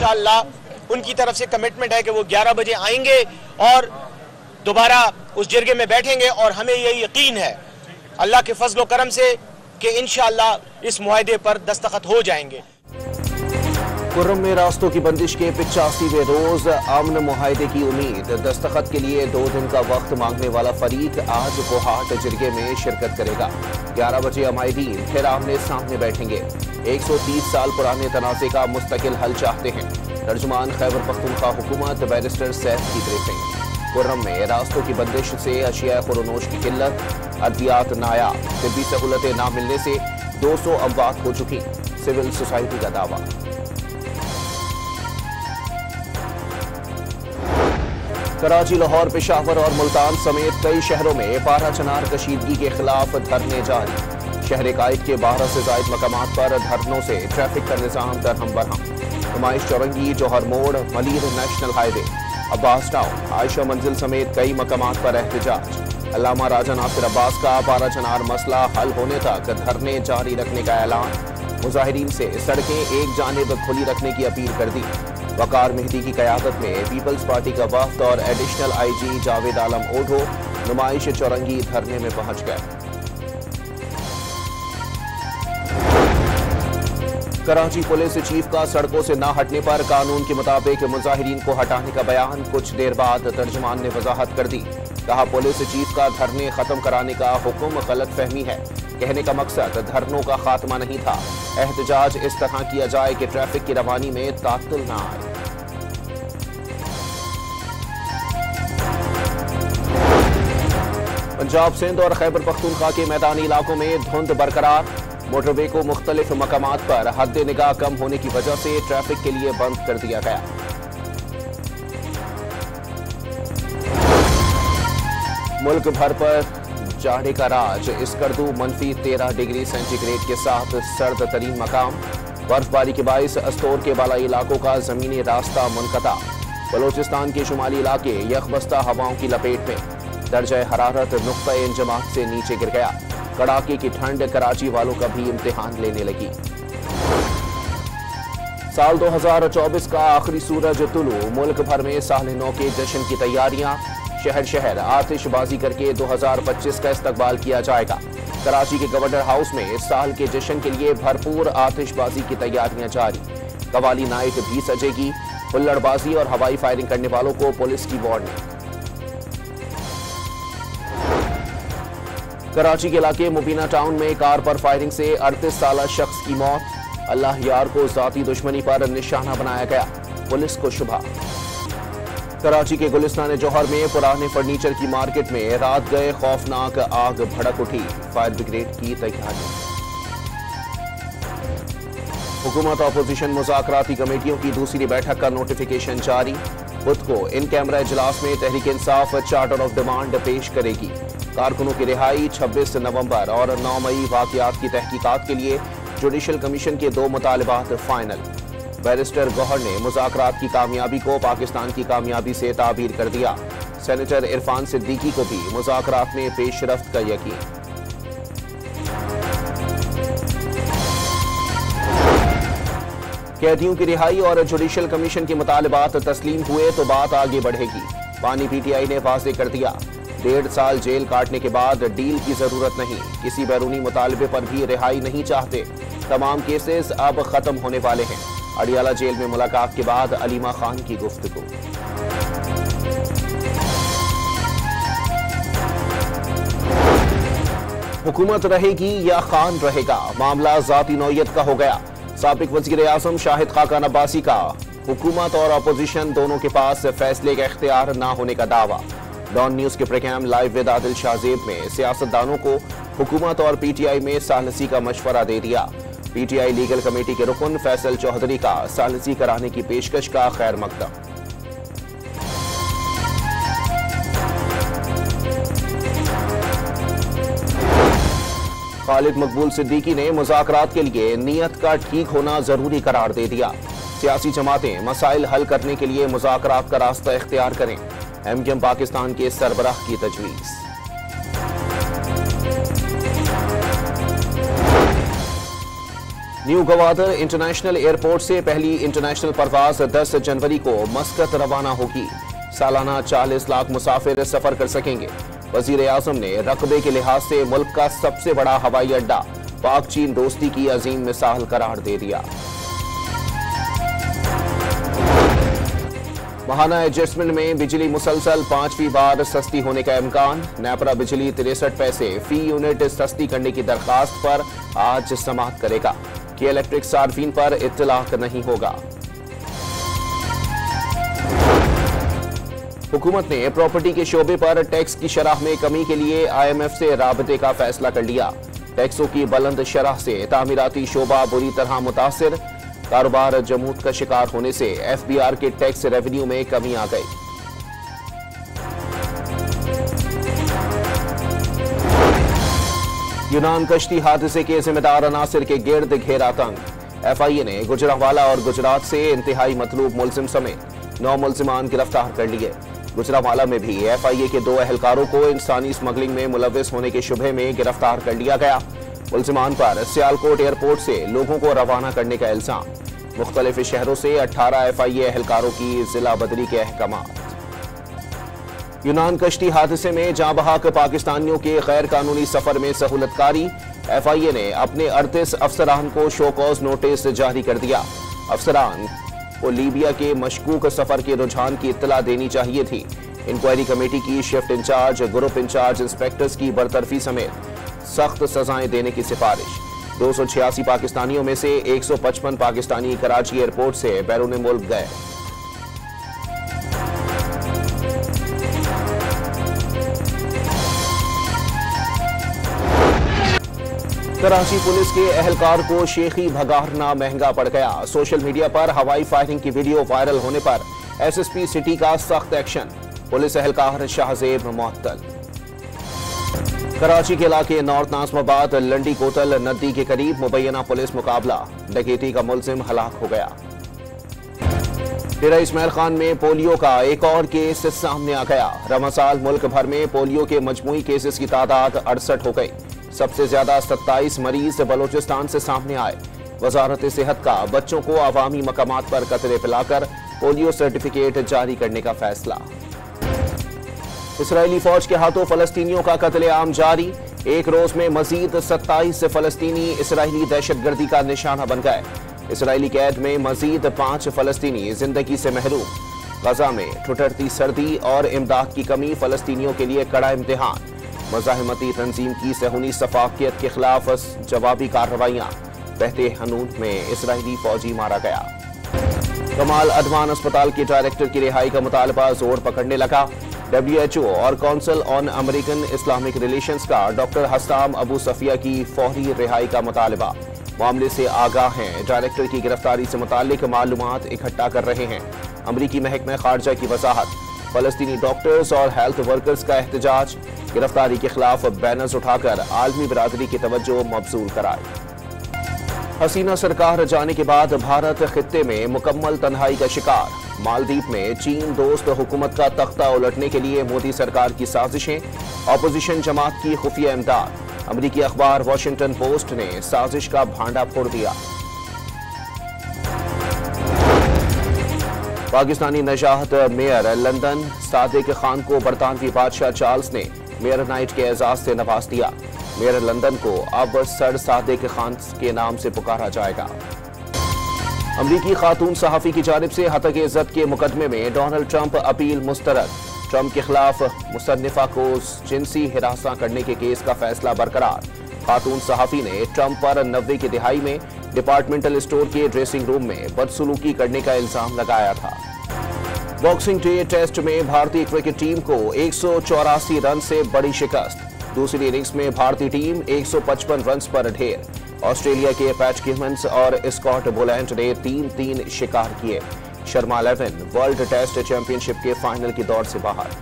इंशाअल्लाह उनकी तरफ से कमिटमेंट है कि वो 11 बजे आएंगे और दोबारा उस जिरगे में बैठेंगे। और हमें ये यकीन है अल्लाह के फजल व करम से कि इंशाअल्लाह इस मुआहदे पर दस्तखत हो जाएंगे। खुर्रम में रास्तों की बंदिश के 85वें रोज अमन मुआहदे की उम्मीद। दस्तखत के लिए 2 दिन का वक्त मांगने वाला फरीक आज कोहाट जिरगे में शिरकत करेगा। 11 बजे अमायदीन फिर आमने सामने बैठेंगे। 130 साल पुराने तनाज़े का मुस्तकिल हल चाहते हैं। तर्जुमान खैबर पख्तूनख्वा हुकूमत बैरिस्टर सैफ की ब्रीफिंग। खुर्रम में रास्तों की बंदिश से अशिया खुरनोश की किल्लत, अद्वियात नायाब, तिब्बी सहूलतें ना मिलने से 200 अमवात हो चुकी, सिविल सोसाइटी का दावा। कराची, लाहौर, पेशावर और मुल्तान समेत कई शहरों में पारा चनार कशीदगी के खिलाफ धरने जारी। शहर कायद के 12 से ज्यादा मकामात पर धरनों से ट्रैफिक का निजाम दरहम बरहम। नुमाइश चौरंगी, जौहर मोड़, Malir national highway, Abbas town, Ayesha मंजिल समेत कई मकामात पर एहतजाज। अल्लामा राजा नासिर अब्बास का पारा चनार मसला हल होने तक धरने जारी रखने का ऐलान। मुजाहिरीन से सड़कें एक जानिब खुली रखने की अपील कर दी। वकार मेहदी की क़यादत में पीपल्स पार्टी का वफ्द और एडिशनल IG जावेद आलम ओढो नुमाइश चौरंगी धरने में पहुंच गए। कराची पुलिस चीफ का सड़कों से न हटने पर कानून के मुताबिक मुजाहिरीन को हटाने का बयान। कुछ देर बाद तर्जुमान ने वजाहत कर दी। कहा, पुलिस चीफ का धरने खत्म कराने का हुक्म गलत फहमी है। कहने का मकसद धरनों का खात्मा नहीं था। एहतजाज इस तरह किया जाए कि ट्रैफिक की रवानी में तातुल न आए। पंजाब, सिंध और खैबर पख्तूनख्वा के मैदानी इलाकों में धुंध बरकरार। मोटरवे को मुख्तलिफ मकामात पर हद निगाह कम होने की वजह से ट्रैफिक के लिए बंद कर दिया गया। मुल्क भर पर जाड़े का राज। इस्कर्दू -13 डिग्री सेंटीग्रेड के साथ सर्द तरीन मकाम। बर्फबारी के बाइस अस्तोर के बालाई इलाकों का जमीनी रास्ता मुनक़ता। बलोचिस्तान के शुमाली इलाके यखबस्ता हवाओं की लपेट में। दर्जा हरारत नुक्ता इंजमात से नीचे गिर गया। कड़ाके की ठंड कराची वालों का भी इम्तिहान लेने लगी। साल 2024 का आखिरी सूरज तुलू। मुल्क भर में साल नौ के जश्न की तैयारियां। शहर शहर आतिशबाजी करके 2025 का इस्तकबाल किया जाएगा। कराची के गवर्नर हाउस में इस साल के जश्न के लिए भरपूर आतिशबाजी की तैयारियां जारी। कवाली नाइट भी सजेगी। हुल्लड़बाजी और हवाई फायरिंग करने वालों को पुलिस की वार्निंग। कराची के इलाके मुबीना टाउन में कार पर फायरिंग से 38 साला शख्स की मौत। अल्लाह यार को जाती दुश्मनी पर निशाना बनाया गया, पुलिस को शुबा। कराची के गुलिस्तान जौहर में पुराने फर्नीचर की मार्केट में रात गए खौफनाक आग भड़क उठी, फायर ब्रिगेड की तैयारी। हुकूमत अपोजिशन मुज़ाकराती कमेटियों की दूसरी बैठक का नोटिफिकेशन जारी। खुद को इन कैमरा इजलास में Tehreek Insaf charter of demand पेश करेगी। कारकुनों की रिहाई 26 नवंबर और 9 मई वाक़यात की तहकीकात के लिए जुडिशल कमीशन के 2 मुतालिबात फाइनल। बैरिस्टर गौहर ने मुज़ाकरात की कामयाबी को पाकिस्तान की कामयाबी से ताबीर कर दिया। सेनेटर इरफान सिद्दीकी को भी मुज़ाकरात में पेशरफ्त का यकीन। कैदियों की रिहाई और जुडिशल कमीशन के मुतालिबात तस्लीम हुए तो बात आगे बढ़ेगी। पानी PTI ने वाज़ेह कर दिया। 1.5 साल जेल काटने के बाद डील की जरूरत नहीं। किसी बैरूनी मुतालबे पर भी रिहाई नहीं चाहते। तमाम केसेस अब खत्म होने वाले हैं। अडियाला जेल में मुलाकात के बाद अलीमा खान की गुफ्तगू। हुकूमत रहेगी या खान रहेगा, मामला जाती नौयत का हो गया। साबिक वज़ीर आज़म शाहिद खाकान अब्बासी का हुकूमत और अपोजिशन दोनों के पास फैसले का इख्तियार न होने का दावा। डॉन न्यूज के program live with Adil Shahzeb में सियासतदानों को हुकूमत और PTI में सालसी का मशवरा दे दिया। PTI लीगल कमेटी के रुकन फैसल चौधरी का सालसी कराने की पेशकश का खैर मकदम। खालिद मकबूल सिद्दीकी ने मुज़ाकरात के लिए नीयत का ठीक होना जरूरी करार दे दिया। सियासी जमातें मसाइल हल करने के लिए मुज़ाकरात का रास्ता इख्तियार करें। MKM पाकिस्तान के सरबराह की तजवीज़। न्यू गवादर इंटरनेशनल एयरपोर्ट से पहली इंटरनेशनल परवाज 10 जनवरी को मस्कत रवाना होगी। सालाना 40 लाख मुसाफिर सफर कर सकेंगे। वजीर आजम ने रकबे के लिहाज से मुल्क का सबसे बड़ा हवाई अड्डा पाक चीन दोस्ती की अजीम मिसाल करार दे दिया। महाना एडजस्टमेंट में बिजली मुसलसल 5वीं बार सस्ती होने का इम्कान। नेपरा बिजली 63 पैसे फी यूनिट सस्ती करने की दरखास्त पर आज समाअत करेगा कि इलेक्ट्रिक सार्फिन पर इत्तलाक नहीं होगा। हुकूमत ने प्रॉपर्टी के शोबे पर टैक्स की शरह में कमी के लिए IMF से राबते का फैसला कर लिया। टैक्सों की बुलंद शरह से तामीराती शोबा बुरी तरह मुतासिर। कारोबार जमूत का शिकार होने से FBR के टैक्स रेवेन्यू में कमी आ गई। यूनान कश्ती हादसे के जिम्मेदार अनासिर के गिर्द घेरा तंग। FIA ने गुजरांवाला और गुजरात से इंतहाई मतलूब मुलजिम समेत 9 मुलजिमान गिरफ्तार कर लिए। गुजरांवाला में भी FIA के 2 अहलकारों को इंसानी स्मगलिंग में मुलविस होने के शुबे में गिरफ्तार कर लिया गया। मुलजिमान पर सियालकोट एयरपोर्ट से लोगों को रवाना करने का इल्जाम। मुख्तलिफ शहरों से 18 FIA अहलकारों की जिला बदली के अहकामात। यूनान कश्ती हादसे में जाँ बहक पाकिस्तानियों के गैर कानूनी सफर में सहूलतकारी। FIA ने अपने 38 अफसरान को शोकॉज नोटिस जारी कर दिया। अफसरान को लीबिया के मशकूक सफर के रुझान की इत्तला देनी चाहिए थी। इंक्वायरी कमेटी की shift incharge, group incharge, inspectors की बरतरफी समेत सख्त सजाएं देने की सिफारिश। 286 पाकिस्तानियों में से 155 पाकिस्तानी कराची एयरपोर्ट से बैरून मुल्क गए। कराची पुलिस के अहलकार को शेखी भगाना महंगा पड़ गया। सोशल मीडिया पर हवाई फायरिंग की वीडियो वायरल होने पर SSP सिटी का सख्त एक्शन। पुलिस अहलकार शाहजेब मुअत्तल। कराची के इलाके नॉर्थ नाज़िमाबाद लंडी कोतल नदी के करीब मुबैना पुलिस मुकाबला। डकैती का मुलजिम हलाक हो गया। डेरा इस्माइल खान में पोलियो का एक और केस सामने आ गया। रमजान मुल्क भर में पोलियो के मजमूई केसेस की तादाद 68 हो गई। सबसे ज्यादा 27 मरीज बलोचिस्तान से सामने आए। वजारत सेहत का बच्चों को अवामी मकामात पर कतरे पिलाकर पोलियो सर्टिफिकेट जारी करने का फैसला। इसराइली फौज के हाथों फलस्तीनियों का कत्लेआम जारी। एक रोज में मजीद 27 फलस्तीनी इसराइली दहशतगर्दी का निशाना बन गए। इसराइली कैद में मजीद 5 फलस्तीनी जिंदगी से महरूम। गजा में ठुठरती सर्दी और इमदाद की कमी फलस्तीनियों के लिए कड़ा इम्तिहान। मज़ाहिमती तंजीम की सहूनी सफाकियत के खिलाफ जवाबी कार्रवाइयां। बहते हनून में इसराइली फौजी मारा गया। कमाल अदवान अस्पताल के डायरेक्टर की रिहाई का मुतालबा जोर पकड़ने लगा। WHO और council on American Islamic relations का डॉक्टर हस्साम अबू सफिया की फौरी रिहाई का मुतालबा। मामले से आगाह हैं, डायरेक्टर की गिरफ्तारी से मुतालिक मालूमात इकट्ठा कर रहे हैं। अमरीकी महकमा खारजा की वजाहत। फलस्तीनी डॉक्टर्स और हेल्थ वर्कर्स का एहतजाज। गिरफ्तारी के खिलाफ बैनर्स उठाकर आलमी बिरादरी की तवज्जो मबजूल कराई। हसीना सरकार जाने के बाद भारत खित्ते में मुकम्मल तन्हाई का शिकार। मालदीव में चीन दोस्त हुकूमत का तख्ता उलटने के लिए मोदी सरकार की साजिशें। ऑपोजिशन जमात की खुफिया इमदाद। अमरीकी अखबार वॉशिंगटन पोस्ट ने साजिश का भांडा फोड़ दिया। पाकिस्तानी नजाहत मेयर लंदन सादिक खान को बरतानवी बादशाह चार्ल्स ने मेयर नाइट के एजाज से नवाज दिया। मेयर लंदन को अब सर सादिक खान के नाम से पुकारा जाएगा। अमरीकी खातून सहाफी की जानिब से हतक इज्जत के मुकदमे में डोनाल्ड ट्रंप अपील मुस्तरद। ट्रंप के खिलाफ मुसन्निफा को जिनसी हिरासा करने के केस का फैसला बरकरार। खातून सहाफी ने ट्रंप पर 90 की दिहाई में डिपार्टमेंटल स्टोर के ड्रेसिंग रूम में बदसलूकी करने का इल्जाम लगाया था। बॉक्सिंग डे टेस्ट में भारतीय क्रिकेट टीम को 184 रन से बड़ी शिकस्त। दूसरी इनिंग्स में भारतीय टीम 155 रन पर ढेर। ऑस्ट्रेलिया के पैट किमन्स और स्कॉट बोलैंड ने 3-3 शिकार किए। शर्मा 11 वर्ल्ड टेस्ट चैंपियनशिप के फाइनल की दौड़ से बाहर।